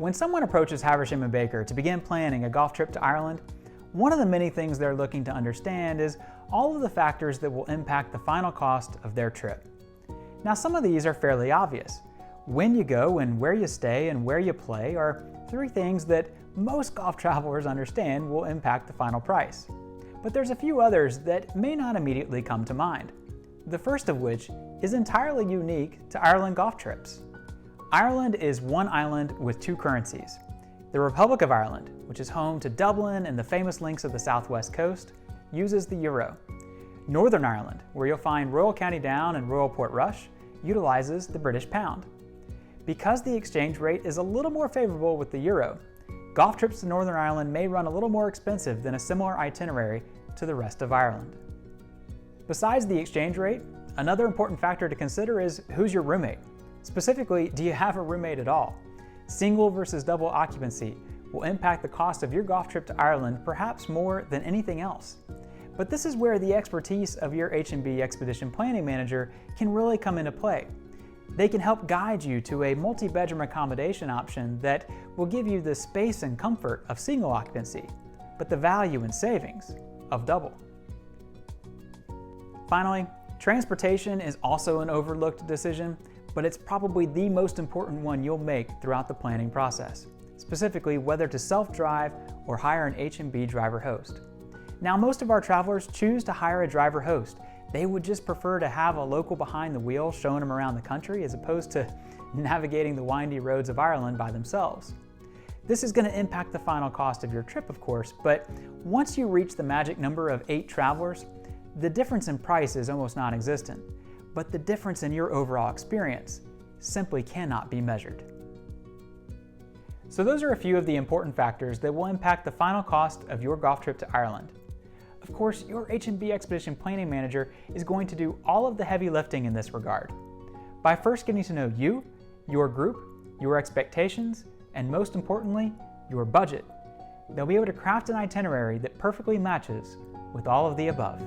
When someone approaches Haversham & Baker to begin planning a golf trip to Ireland, one of the many things they're looking to understand is all of the factors that will impact the final cost of their trip. Now, some of these are fairly obvious. When you go and where you stay and where you play are three things that most golf travelers understand will impact the final price. But there's a few others that may not immediately come to mind. The first of which is entirely unique to Ireland golf trips. Ireland is one island with two currencies. The Republic of Ireland, which is home to Dublin and the famous links of the southwest coast, uses the euro. Northern Ireland, where you'll find Royal County Down and Royal Portrush, utilizes the British pound. Because the exchange rate is a little more favorable with the euro, golf trips to Northern Ireland may run a little more expensive than a similar itinerary to the rest of Ireland. Besides the exchange rate, another important factor to consider is who's your roommate. Specifically, do you have a roommate at all? Single versus double occupancy will impact the cost of your golf trip to Ireland perhaps more than anything else. But this is where the expertise of your H&B Expedition Planning Manager can really come into play. They can help guide you to a multi-bedroom accommodation option that will give you the space and comfort of single occupancy, but the value and savings of double. Finally, transportation is also an overlooked decision, but it's probably the most important one you'll make throughout the planning process, specifically whether to self-drive or hire an H&B driver host. Now, most of our travelers choose to hire a driver host. They would just prefer to have a local behind the wheel showing them around the country as opposed to navigating the windy roads of Ireland by themselves. This is going to impact the final cost of your trip, of course, but once you reach the magic number of 8 travelers, the difference in price is almost non-existent. But the difference in your overall experience simply cannot be measured. So those are a few of the important factors that will impact the final cost of your golf trip to Ireland. Of course, your H&B Expedition Planning Manager is going to do all of the heavy lifting in this regard. By first getting to know you, your group, your expectations, and most importantly, your budget, they'll be able to craft an itinerary that perfectly matches with all of the above.